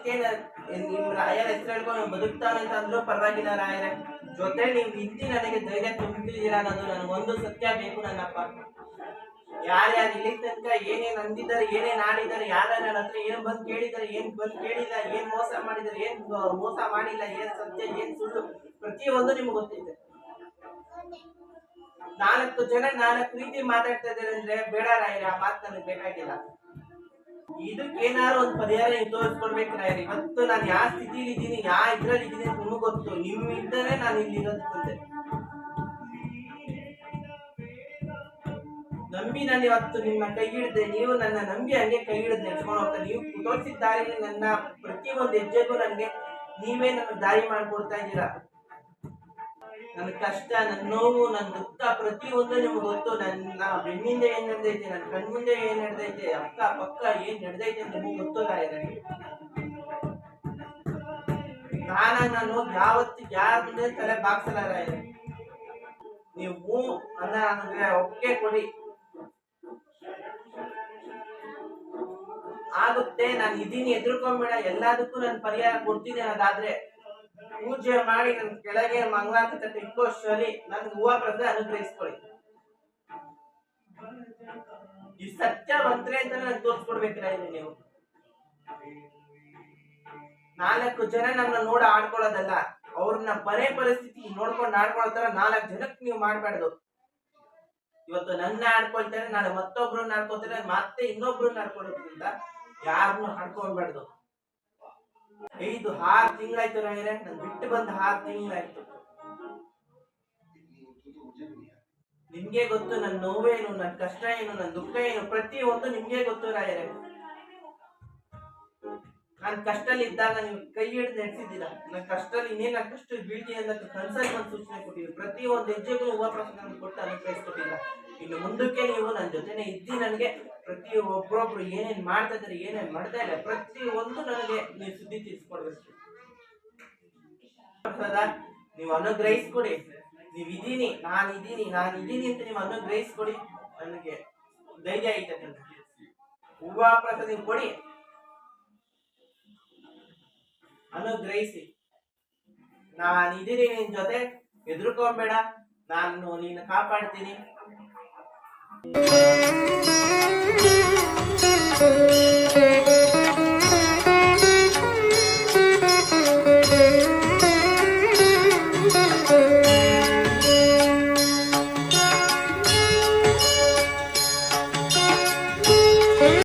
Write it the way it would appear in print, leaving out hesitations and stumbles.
ಎಷ್ಟೇ ನಿಮ್ ರಾಯರ ಹೆಸರು ಹೇಳ್ಕೊಂಡು ಬದುಕ್ತಾನೆ ಅಂತ ಅಂದ್ರೂ ಪರವಾಗಿಲ್ಲ ರಾಯರೇ, ಜೊತೆ ನೀವು ಇದ್ದು ನನಗೆ ಧೈರ್ಯ ತುಂಬಿದ್ದೀರಾ ಅನ್ನೋದು ನನಗೊಂದು ಸತ್ಯ ಬೇಕು ನನ್ನಪ್ಪ. ಯಾರ್ಯಾರು ಇಲ್ಲಿ ತನಕ ಏನೇನ್ ಅಂದಿದ್ದಾರೆ, ಏನೇನ್ ಆಡಿದ್ದಾರೆ, ಯಾರ ನನ್ನ ಹತ್ರ ಏನ್ ಬಂದ್ ಕೇಳಿದ್ದಾರೆ, ಏನ್ ಬಂದ್ ಕೇಳಿಲ್ಲ, ಏನ್ ಮೋಸ ಮಾಡಿದ್ದಾರೆ, ಏನ್ ಮೋಸ ಮಾಡಿಲ್ಲ, ಏನ್ ಸತ್ಯ ಏನ್ ಸುಳ್ಳು, ಪ್ರತಿಯೊಂದು ನಿಮ್ಗೆ ಗೊತ್ತಿದೆ. 4 ಜನ 4 ರೀತಿ ಮಾತಾಡ್ತಾ ಇದ್ದಾರೆ ಅಂದ್ರೆ ಬೇಡ ರಾಯರೇ, ಆ ಮಾತು ನನಗೆ ಬೇಕಾಗಿಲ್ಲ. ಇದಕ್ಕೇನಾದ್ರು ಒಂದು ಪರಿಹಾರ ನೀವು ತೋರಿಸ್ಕೊಡ್ಬೇಕು ರಾಯರೇ. ಇವತ್ತು ನಾನು ಯಾವ ಸ್ಥಿತಿಲಿ ಇದ್ದೀನಿ, ಯಾವ ಇದ್ರಲ್ಲಿ ಇದ್ದೀನಿ ಅಂತ ನಿಮ್ಗೆ ಗೊತ್ತು. ನೀವು ಇದ್ದರೆ ನಾನು ಇಲ್ಲಿ ಇರೋದು ಬಂದೆ. ನಂಬಿ ನಾನು ಇವತ್ತು ನಿಮ್ಮ ಕೈ ಹಿಡಿದೆ, ನೀವು ನನ್ನ ನಂಬಿ ಹಂಗೆ ಕೈ ಹಿಡಿದು ನೆಡ್ಸ್ಕೊಂಡು ಹೋಗ್ತಾರೆ. ನೀವು ತೋರಿಸಿದ ದಾರಿಲಿ ನನ್ನ ಪ್ರತಿಯೊಂದು ಹೆಜ್ಜೆಗೂ ನನಗೆ ನೀವೇ ನನ್ನ ದಾರಿ ಮಾಡ್ಕೊಡ್ತಾ ಇದ್ದೀರಾ. ನನ್ನ ಕಷ್ಟ, ನನ್ನ ನೋವು, ನನ್ನ ದುಃಖ ಪ್ರತಿಯೊಂದು ನಿಮ್ಗೆ ಗೊತ್ತು. ನನ್ನ ಬೆನ್ನಿಂದ ಏನ್ ನಡೆದೈತೆ, ನನ್ನ ಕಣ್ಮುಂದೆ ಏನ್ ನಡೆದೈತೆ, ಅಕ್ಕ ಪಕ್ಕ ಏನ್ ನಡೆದೈತೆ ಅಂತ ನಿಮ್ಗೆ ಗೊತ್ತಲ್ಲ ಇದೆ. ನಾನು ಯಾವತ್ತಿಗೆ ಯಾರ ಮುಂದೆ ತಲೆ ಬಾಗ್ಸಲ್ಲ ಇದೆ. ನೀವು ನನಗೆ ಒಪ್ಪಿಗೆ ಕೊಡಿ, ಆಗುತ್ತೆ. ನಾನು ಇದೀನಿ, ಎದುರ್ಕೊಂಬೇಡ, ಎಲ್ಲದಕ್ಕೂ ನಾನು ಪರಿಹಾರ ಕೊಡ್ತೀನಿ ಅನ್ನೋದಾದ್ರೆ ಪೂಜೆ ಮಾಡಿ ನನ್ ಕೆಳಗೆ ಮಂಗಳಾರತಿ ತಟ್ಟೆ ಇಕ್ಕೋಷ್ಟರಲ್ಲಿ ನನ್ಗೆ ಹೂವ ಪ್ರಸಾದ ಅನುಗ್ರಹಿಸ್ಕೊಳ್ಳಿ. ಈ ಸತ್ಯವಂತರೆ ಅಂತ ನನ್ಗೆ ತೋರ್ಸ್ಕೊಡ್ಬೇಕ್ರ ಇಲ್ಲಿ ನೀವು. 4 ಜನ ನನ್ನ ನೋಡ ಆಡ್ಕೊಳ್ಳೋದಲ್ಲ, ಅವ್ರನ್ನ ಬರೇ ಪರಿಸ್ಥಿತಿ ನೋಡ್ಕೊಂಡು ಆಡ್ಕೊಳ್ತಾರ 4 ಜನಕ್ಕೆ ನೀವು ಮಾಡ್ಬಾರ್ದು. ಇವತ್ತು ನನ್ನ ಆಡ್ಕೊಳ್ತಾರೆ, ನಾಳೆ ಮತ್ತೊಬ್ರನ್ನ ಆಡ್ಕೊಳ್ತಾರೆ, ಮತ್ತೆ ಇನ್ನೊಬ್ರನ್ನ ಆಡ್ಕೊಳ್ಳೋದ್ರಿಂದ ಯಾರನ್ನು ಆಡ್ಕೊಳ್ಬಾರ್ದು. 5-6 ತಿಂಗಳಾಯ್ತು ರಾಯರೇ, ನಾನು ಬಿಟ್ಟು ಬಂದ 6 ತಿಂಗಳಾಯ್ತು. ನಿಮ್ಗೆ ಗೊತ್ತು ನನ್ನ ನೋವೇನು, ನನ್ನ ಕಷ್ಟ ಏನು, ನನ್ನ ದುಃಖ ಏನು, ಪ್ರತಿಯೊಂದು ನಿಮ್ಗೆ ಗೊತ್ತು ರಾಯರೇ. ನಾನು ಕಷ್ಟದಲ್ಲಿ ಇದ್ದಾಗ ನೀವು ಕೈ ಹಿಡಿದು ನಡೆಸಿದ್ದೀರಾ. ನನ್ನ ಕಷ್ಟದಲ್ಲಿ ಇನ್ನೇನು ನನ್ನ ಕಷ್ಟ ಬೀಳ್ತೀನಿ ಅಂತ ಕನ್ಸಲ್ಲಿ ಒಂದು ಸೂಚನೆ ಕೊಟ್ಟಿದ್ದೀರಿ. ಪ್ರತಿಯೊಂದು ಹೆಜ್ಜೆಗೂ ಹೂವ ಪ್ರಸಾದ ಕೊಟ್ಟು ಅನುಗ್ರಹಿಸ್ಕೊಟ್ಟಿಲ್ಲ. ಇನ್ನು ಮುಂದಕ್ಕೆ ನೀವು ನನ್ನ ಜೊತೆನೆ ಇದ್ದು ನನಗೆ ಪ್ರತಿ ಒಬ್ಬೊಬ್ರು ಏನೇನ್ ಮಾಡ್ತಾ ಇದ್ದಾರೆ, ಏನೇನ್ ಮಾಡ್ತಾ ಇಲ್ಲ, ಪ್ರತಿಯೊಂದು ನನಗೆ ನೀವು ಸುದ್ದಿ ತಿಳಿಸ್ಕೊಡ್ಬೇಕು. ನೀವು ಅನುಗ್ರಹಿಸ್ಕೊಡಿ. ನೀವಿದ್ದೀನಿ, ನಾನಿದ್ದೀನಿ ಅಂತ ನೀವು ಅನುಗ್ರಹಿಸ್ಕೊಡಿ. ನನಗೆ ಧೈರ್ಯ ಐತೆ. ಹೂವ ಪ್ರಸಾದ ನೀವು ಕೊಡಿ, ಅನುಗ್ರಹಿಸಿ. ನಾನಿದ್ದೀನಿ ನಿನ್ ಜೊತೆ, ಹೆದರ್ಕೊಂಬೇಡ, ನಾನು ನೀನು ಕಾಪಾಡ್ತೀನಿ.